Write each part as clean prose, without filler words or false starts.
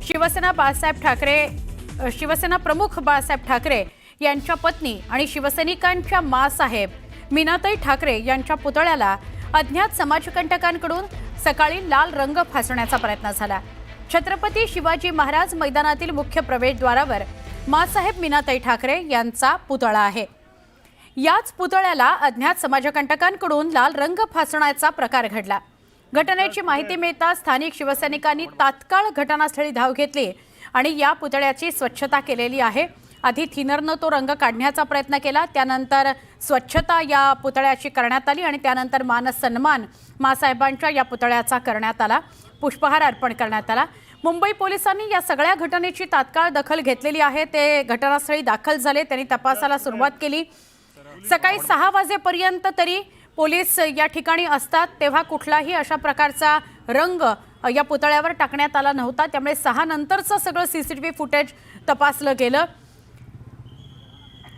शिवसेना प्रमुख बाळासाहेब ठाकरे यांच्या पत्नी आणि शिवसैनिकांच्या मासाहेब मीनाताई ठाकरे यांच्या पुतळ्याला अज्ञात समाजकंटकांकडून सकाळी लाल रंग फासण्याचा प्रयत्न झाला। छत्रपती शिवाजी महाराज मैदानातील मुख्य प्रवेशद्वारावर मासाहेब मीनाताई ठाकरे यांचा पुतळा आहे। याच पुतळ्याला अज्ञात समाजकंटकांकडून लाल रंग फासण्याचा प्रकार घडला। घटनेची माहिती मिळताच स्थानिक शिवसैनिकांनी तात्काळ घटनास्थळी धाव घेतली आणि या पुतळ्याची स्वच्छता केलेली आहे। आधी थिनरने तो रंग काढण्याचा प्रयत्न केला, त्यानंतर स्वच्छता या पुतळ्याची करण्यात आली आणि त्यानंतर मानसन्मान मासाहेबांच्या या पुतळ्याचा करण्यात आला, पुष्पहार अर्पण करण्यात आला। मुंबई पोलिसांनी या सगळ्या घटनेची तात्काळ दखल घेतलेली आहे। ते घटनास्थळी दाखल झाले, त्यांनी तपासाला सुरुवात केली। सकाळी 6 वाजेपर्यंत तरी पोलीस या ठिकाणी असतात तेव्हा कुठलाही अशा प्रकारचा रंग या पुतळ्यावर टाकण्यात आला नव्हता, त्यामुळे 6 नंतरचं सगळं सीसीटीव्ही फुटेज तपासलं गेलं।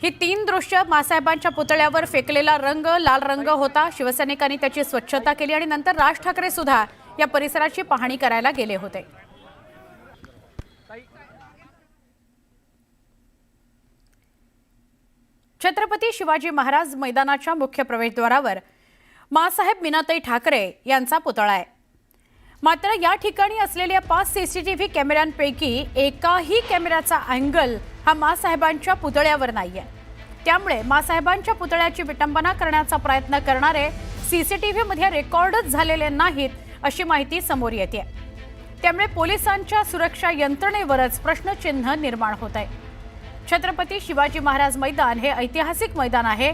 ही 3 दृश्य मासाहेबांच्या पुतळ्यावर फेकलेला रंग लाल रंग होता। शिवसैनिकांनी त्याची स्वच्छता केली आणि नंतर राज ठाकरे सुद्धा या परिसराची पाहणी करायला गेले होते। छत्रपती शिवाजी महाराज मैदानाच्या मुख्य प्रवेशद्वारावर मासाहेब मीनाताई ठाकरे यांचा पुतळा आहे। मात्र या ठिकाणी असलेल्या 5 सीसीटीव्ही कॅमेऱ्यांपैकी एकाही कॅमेऱ्याचा अँगल हा मासाहेबांच्या पुतळ्यावर नाहीये। त्यामुळे मासाहेबांच्या पुतळ्याची विटंबना करण्याचा प्रयत्न करणारे सीसीटीव्ही मध्ये रेकॉर्डच झालेले नाहीत अशी माहिती समोर येते। त्यामुळे पोलिसांच्या सुरक्षा यंत्रणेवरच प्रश्नचिन्ह निर्माण होत आहे। छत्रपती शिवाजी महाराज मैदान हे ऐतिहासिक मैदान आहे।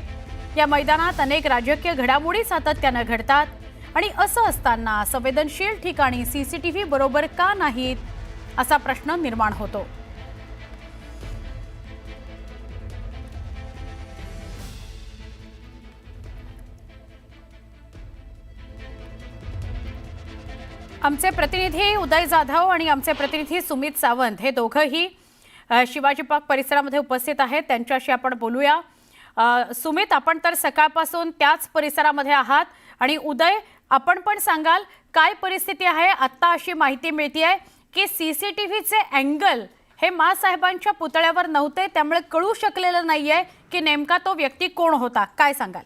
या मैदानात अनेक राजकीय घडामोडी सातत्याने घडतात आणि असं असताना संवेदनशील ठिकाणी सीसीटीव्ही बरोबर का नाहीत असा प्रश्न निर्माण होतो। आमचे प्रतिनिधी उदय जाधव आणि आमचे प्रतिनिधी सुमित सावंत हे दोघंही शिवाजी पार्क परिसरामध्ये उपस्थित आहेत, त्यांच्याशी आपण बोलूया। सुमित, आपण तर सकाळपासून त्याच परिसरामध्ये आहात आणि उदय, आपण पण सांगाल काय परिस्थिती आहे? आता अशी माहिती मिळतेय की सीसीटीव्हीचे अँगल हे मासाहेबांच्या पुतळ्यावर नव्हते, त्यामुळे कळू शकलेलं नाहीये की नेमका तो व्यक्ती कोण होता, काय सांगाल?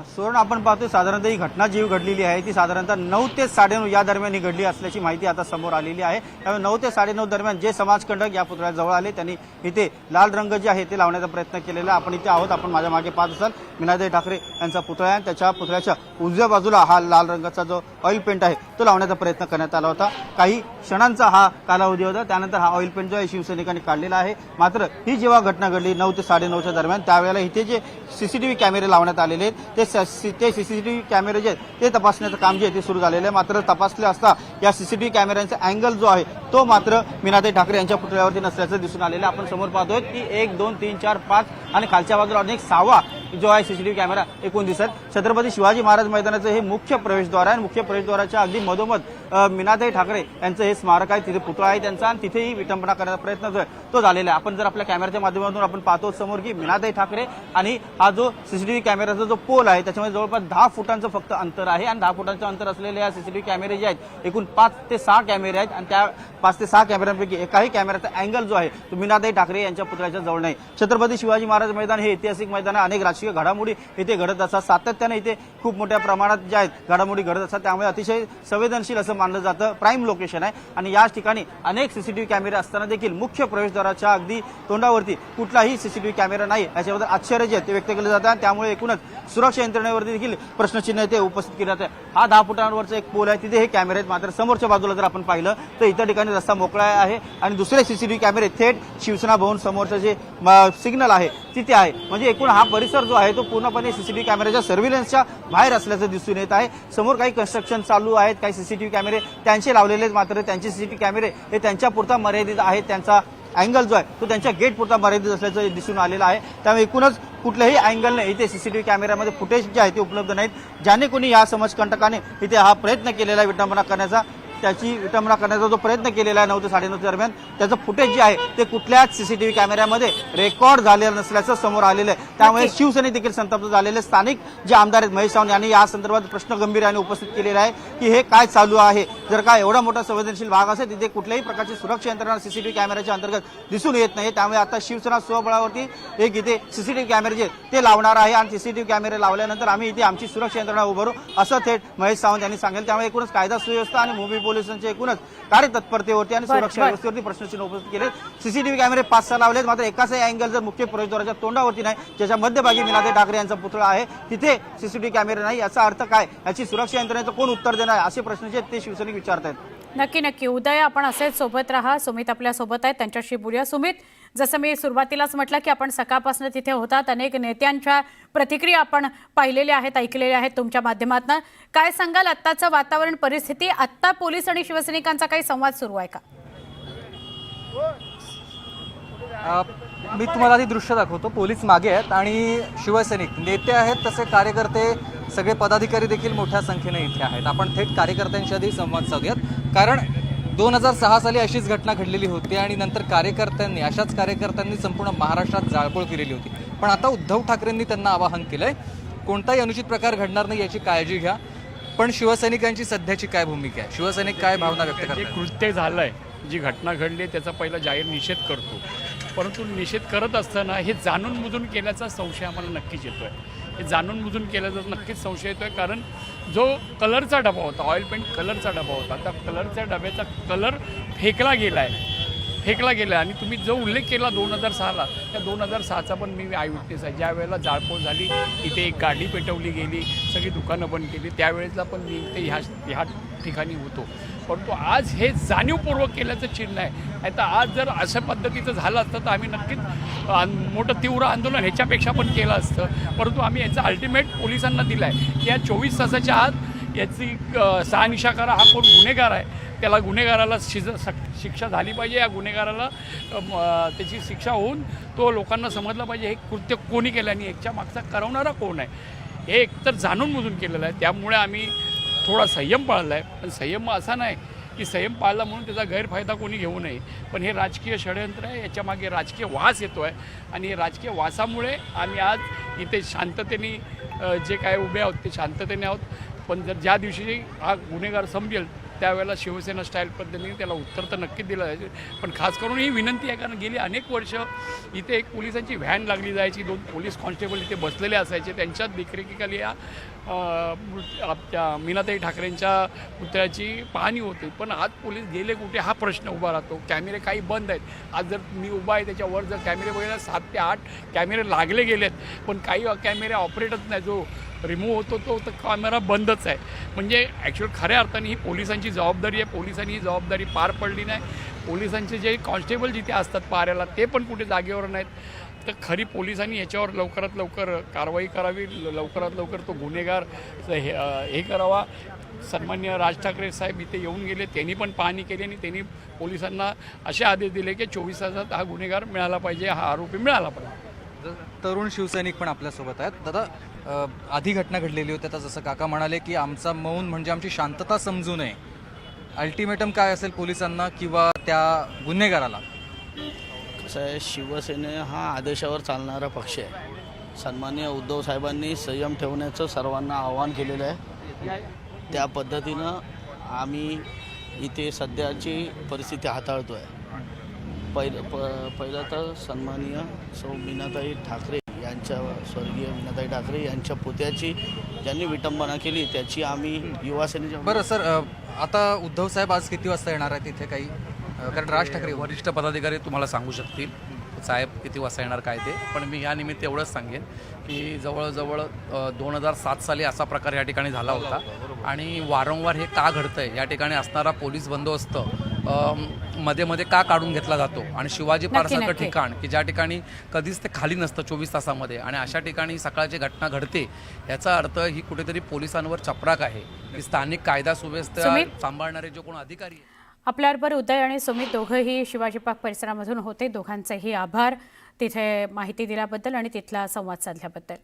सुवर्ण, आपण पाहतोय साधारणतः ही घटना जी घडलेली आहे ती साधारणतः 9 ते 9:30 या दरम्यान ही घडली असल्याची माहिती आता समोर आलेली आहे। त्यामुळे 9 ते 9:30 दरम्यान जे समाजकंटक या पुतळ्याजवळ आले त्यांनी इथे लाल रंग जे आहे ते लावण्याचा प्रयत्न केलेला। आपण इथे आहोत, आपण माझ्या मागे पाहत असाल मीनाताई ठाकरे यांचा पुतळा आहे, त्याच्या पुतळ्याच्या उजव्या बाजूला हा लाल रंगाचा जो ऑइल पेंट आहे तो लावण्याचा प्रयत्न करण्यात आला होता। काही क्षणांचा हा कालावधी होता, त्यानंतर हा ऑइल पेंट जो आहे शिवसैनिकांनी काढलेला आहे। मात्र ही जेव्हा घटना घडली 9 ते 9:30च्या दरम्यान, त्यावेळेला इथे जे सीसीटीव्ही कॅमेरे लावण्यात आलेले आहेत ते सीसीटीव्ही कॅमेरे जे ते तपासण्याचं काम जे आहे ते सुरू झालेलं आहे। मात्र तपासले असता या सीसीटीव्ही कॅमेऱ्यांचा अँगल जो आहे तो मात्र मीनाताई ठाकरे यांच्या पुतळ्यावरती नसल्याचं दिसून आलेलं आहे। आपण समोर पाहतोय की 1 2 3 4 5 आणि खालच्या बाजूला अनेक 6वा जो आहे सीसीटीव्ही कॅमेरा एकूण दिसत। छत्रपती शिवाजी महाराज मैदानाचं हे मुख्य प्रवेशद्वार आहे। मुख्य प्रवेशद्वाराच्या अगदी मधोमध मीनाताई ठाकरे यांचं हे स्मारक आहे, तिथे पुतळा आहे त्यांचा आणि तिथेही विटंबना करण्याचा प्रयत्न जो आहे तो झालेला आहे। आपण जर आपल्या कॅमेऱ्याच्या माध्यमातून आपण पाहतो समोर की मीनाताई ठाकरे आणि हा जो सीसीटीव्ही कॅमेराचा जो पोल आहे त्याच्यामध्ये जवळपास 10 फुटांचं फक्त अंतर आहे आणि 10 फुटांचं अंतर असलेले या सीसीटीव्ही कॅमेरे जे आहेत एकूण 5 ते 6 कॅमेरे आहेत आणि त्या 5 ते 6 कॅमेऱ्यांपैकी एकाही कॅमेऱ्याचा अँगल जो आहे तो मीनाताई ठाकरे यांच्या पुतळ्याच्या जवळ नाही। छत्रपती शिवाजी महाराज मैदान हे ऐतिहासिक मैदान आहे, अनेक राजकीय घडामोडी इथे घडत असतात, सातत्याने इथे खूप मोठ्या प्रमाणात ज्या आहेत घडामोडी घडत असतात, त्यामुळे अतिशय संवेदनशील असं मानलं जातं। प्राईम लोकेशन आहे आणि याच ठिकाणी अनेक सीसीटीव्ही कॅमेरे असताना देखील मुख्य प्रवेशद्वाराच्या अगदी तोंडावरती कुठलाही सीसीटीव्ही कॅमेरा नाही, याच्याबद्दल आश्चर्य जे ते व्यक्त केले जातात। त्यामुळे एकूणच सुरक्षा यंत्रणेवरती देखील प्रश्नचिन्ह ते उपस्थित केले जाते। हा 10 फुटांवरचा एक पोल आहे, तिथे हे कॅमेरे आहेत, मात्र समोरच्या बाजूला जर आपण पाहिलं तर इतर ठिकाणी रस्ता मोकळा आहे आणि दुसरे सीसीटीव्ही कॅमेरे थेट शिवसेना भवन समोरचं जे सिग्नल आहे तिथे आहे। म्हणजे एकूण हा परिसर जो आहे तो पूर्णपणे सीसीटीव्ही कॅमेऱ्याच्या सर्व्हिलन्सच्या बाहेर असल्याचं दिसून येत आहे। समोर काही कन्स्ट्रक्शन चालू आहेत, काही सीसीटीव्ही कॅमेरे त्यांचे लावलेले आहेत, मात्र त्यांचे सीसीटीव्ही कॅमेरे हे त्यांच्या पुरता मर्यादित आहेत, त्यांचा अँगल जो आहे तो त्यांच्या गेट पुरता मर्यादित असल्याचं दिसून आलेलं आहे। त्यामुळे एकूणच कुठल्याही अँगलने इथे सीसीटीव्ही कॅमेऱ्यामध्ये फुटेज जे आहे ते उपलब्ध नाहीत। ज्याने कोणी या समाजकंटकाने इथे हा प्रयत्न केलेला विटंबना करण्याचा, त्याची विटंबना करण्याचा जो प्रयत्न केलेला आहे 9 ते 9:30 दरम्यान, त्याचं फुटेज जे आहे ते कुठल्याच सीसीटीव्ही कॅमेऱ्यामध्ये रेकॉर्ड झालेलं नसल्याचं समोर आलेलं आहे। त्यामुळे शिवसेने देखील संतप्त झालेले। स्थानिक जे आमदार आहेत महेश सावंत यांनी या संदर्भात प्रश्न गंभीर्याने उपस्थित केलेला आहे की हे काय चालू आहे, जर का एवढा मोठा संवेदनशील भाग असेल तिथे कुठल्याही प्रकारची सुरक्षा यंत्रणा सीसीटीव्ही कॅमेऱ्याच्या अंतर्गत दिसून येत नाही। त्यामुळे आता शिवसेना स्वबळावरती एक इथे सीसीटीव्ही कॅमेरे जे ते लावणार आहे आणि सीसीटीव्ही कॅमेरे लावल्यानंतर आम्ही इथे आमची सुरक्षा यंत्रणा उभारू असं थेट महेश सावंत यांनी सांगितलं। त्यामुळे एकूणच कायदा सुव्यवस्था आणि मुंबई पोलिसांच्या एकूणच कार्यतत्परतेवरती आणि सुरक्षा व्यवस्थेवरती प्रश्नचिन्ह उपस्थित केले। सीसीटीव्ही कॅमेरे 5-6 लावलेत, मात्र एकाच अँगल जर मुख्य प्रवेशद्वाराच्या तोंडावरती नाही, ज्याच्या मध्यभागी मीनाताई ठाकरे यांचा पुतळा आहे, तिथे सीसीटीव्ही कॅमेरे नाही, याचा अर्थ काय? याची सुरक्षा यंत्रणेचं कोण उत्तर देणार असे प्रश्न जे ते शिवसैनिक विचारतात। नक्की उदय, आपण असेच सोबत राहा। सुमित आपल्या सोबत आहेत, त्यांच्याशी बोलूया। सुमित, जसं मी सुरुवातीलाच म्हटलं की आपण सकाळपासून तिथे होतात, अनेक नेत्यांच्या प्रतिक्रिया आपण पाहिलेल्या आहेत, ऐकलेल्या आहेत तुमच्या माध्यमातून। काय सांगाल आत्ताचं वातावरण, परिस्थिती? आत्ता पोलीस आणि शिवसैनिकांचा काही संवाद सुरू आहे का? मी तुम्हाला आधी दृश्य दाखवतो। पोलीस मागे आहेत आणि शिवसैनिक नेते आहेत, तसे कार्यकर्ते सगळे पदाधिकारी देखील मोठ्या संख्येने इथे आहेत। आपण थेट कार्यकर्त्यांशी आधी संवाद साधूयात, कारण 2006 साली अशीच घटना घडलेली होती आणि नंतर अशाच कार्यकर्त्यांनी संपूर्ण महाराष्ट्रात जाळपोळ केलेली होती। पण आता उद्धव ठाकरेंनी त्यांना आवाहन केलंय, कोणताही अनुचित प्रकार घडणार नाही याची काळजी घ्या। पण शिवसैनिकांची सध्याची काय भूमिका आहे? शिवसैनिक काय भावना व्यक्त करतात? जे कृत्य झालंय, जी घटना घडली त्याचा पहिला जाहीर निषेध करतो, परंतु निषेध करत असताना हे जाणून-बुजून केल्याचा संशय आम्हाला नक्कीच येतोय। हे जाणून-बुजून केल्याचा नक्कीच संशय येतोय, कारण जो कलरचा डबा होता, ऑइल पेंट कलरचा डबा होता, त्या कलरच्या डब्याचा कलर फेकला गेला आहे आणि तुम्ही जो उल्लेख केला 2006ला, त्या 2006चा पण मी आयविटनेस आहे। ज्या वेळेला जाळपोळ झाली, इथे एक गाडी पेटवली गेली, सगळी दुकानं बंद केली, त्यावेळेसला पण मी इथे ह्या ठिकाणी होतो। परंतु आज हे जाणीवपूर्वक केल्याचं चिन्ह आहे। आता आज जर अशा पद्धतीचं झालं असतं तर आम्ही नक्कीच मोठं तीव्र आंदोलन ह्याच्यापेक्षा पण केलं असतं, परंतु आम्ही याचा अल्टिमेट पोलिसांना दिला आहे की या 24 तासाच्या आत याची शहानिशा करा। हा कोण गुन्हेगार आहे, त्याला गुन्हेगाराला शिक्षा झाली पाहिजे, या गुन्हेगाराला त्याची शिक्षा होऊन तो लोकांना समजलं पाहिजे हे कृत्य कोणी केलं आणि याच्या मागचा करवणारा कोण आहे। हे एकतर जाणून-बुजून केलेलं आहे, त्यामुळे आम्ही थोडा संयम पाळला आहे। पण संयम असा नाही की संयम पाळला म्हणून त्याचा गैरफायदा कोणी घेऊ नये, पण हे राजकीय षडयंत्र आहे, याच्यामागे राजकीय वास येतो आहे आणि हे राजकीय वासामुळे आम्ही आज इथे शांततेने जे काय उभे आहोत ते शांततेने आहोत। पण जर ज्या दिवशी हा गुन्हेगार समजेल त्यावेळेला शिवसेना स्टाईल पद्धतीने त्याला उत्तर तर नक्कीच दिलं जायचं। पण खास करून ही विनंती आहे, कारण गेली अनेक वर्ष इथे एक पोलिसांची व्हॅन लागली जायची, 2 पोलीस कॉन्स्टेबल इथे बसलेले असायचे, त्यांच्या देखरेखीखाली या आपल्या मीनाताई ठाकरेंच्या पुतळ्याची पाहणी होती। पण आज पोलीस गेले कुठे हा प्रश्न उभा राहतो। कॅमेरे काही बंद आहेत। आज जर मी उभा आहे त्याच्यावर जर कॅमेरे बघितले 7 ते 8 कॅमेरे लागले गेलेत, पण काही कॅमेरे ऑपरेटच नाही, जो रिमूव्ह होतो तो तर कॅमेरा बंदच आहे। म्हणजे ॲक्च्युअल खऱ्या अर्थाने ही पोलिसांची जबाबदारी आहे, पोलिसांनी ही जबाबदारी पार पडली नाही। पोलिसांचे जे कॉन्स्टेबल जिथे असतात पाऱ्याला ते पण कुठे जागेवर नाहीत, तर खरी पोलिसांनी याच्यावर लवकरात लवकर कारवाई करावी, लवकरात लवकर तो गुन्हेगार हे करावा। सन्माननीय राज ठाकरे साहेब इथे येऊन गेले, त्यांनी पण पाहणी केली आणि त्यांनी पोलिसांना असे आदेश दिले की 24 तासात हा गुन्हेगार मिळाला पाहिजे, हा आरोपी मिळाला पाहिजे। तरुण शिवसैनिक पण आपल्यासोबत आहेत। दादा, आधी घटना घडलेली होती, आता जसं काका म्हणाले की आमचा मौन म्हणजे आमची शांतता समजू नये, अल्टिमेटम काय असेल पोलिसांना किंवा त्या गुन्हेगाराला? कसं आहे, शिवसेने हा आदेशावर चालणारा पक्ष आहे। सन्माननीय उद्धव साहेबांनी संयम ठेवण्याचं सर्वांना आवाहन केलेलं आहे, त्या पद्धतीनं आम्ही इथे सध्याची परिस्थिती हाताळतो आहे। पहिलं तर सन्माननीय सौ मीनाताई ठाकरे यांच्या, स्वर्गीय मीनाताई ठाकरे यांच्या पुतळ्याची ज्यांनी विटंबना केली त्याची आम्ही युवा सेनेच्या... बरं सर, आता उद्धव साहेब आज किती वाजता येणार आहेत तिथे काही? कारण राज ठाकरे वरिष्ठ पदाधिकारी तुम्हाला सांगू शकतील साहेब किती वाजता येणार काय ते, पण मी या निमित्त एवढंच सांगेन की जवळजवळ 2007 साली असा प्रकार या ठिकाणी झाला होता आणि वारंवार हे का घडतंय, या ठिकाणी असणारा पोलीस बंदोबस्त मध्ये मध्ये का काढून घेतला जातो आणि शिवाजी पार्कसारखं ठिकाण की ज्या ठिकाणी कधीच ते खाली नसतं 24 तासामध्ये आणि अशा ठिकाणी सकाळची घटना घडते, याचा अर्थ ही कुठेतरी पोलिसांवर चपराक आहे की स्थानिक कायदा सुव्यवस्था सांभाळणारे जो कोण अधिकारी आहे. आपल्याबरोबर उदय आणि सुमित दोघंही शिवाजी पार्क परिसरामधून होते, दोघांचेही आभार तिथे माहिती दिल्याबद्दल आणि तिथला संवाद साधल्याबद्दल।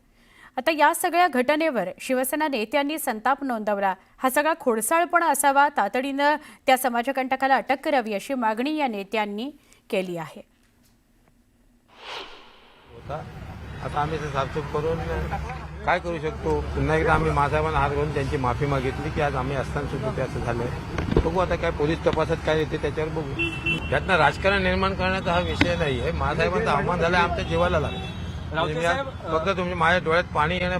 आता या सगळ्या घटनेवर शिवसेना नेत्यांनी संताप नोंदवला, हा सगळा खोडसाळपणा असावा, तातडीनं त्या समाजकंटकाला अटक करावी अशी मागणी या नेत्यांनी केली आहे। आता आम्ही साफसूफ करून काय करू शकतो. पुन्हा एकदा आम्ही महासाहेबांना हात घालून त्यांची माफी मागितली की आज आम्ही असताना सुद्धा ते असं झालंय. बघू आता काय पोलीस तपासात काय येते त्याच्यावर बघू. यातनं राजकारण निर्माण करण्याचा हा विषय नाही आहे. महासाहेबांचा आव्हान झालं आमच्या जीवाला लागलं. फक्त तुमच्या माझ्या डोळ्यात पाणी येणं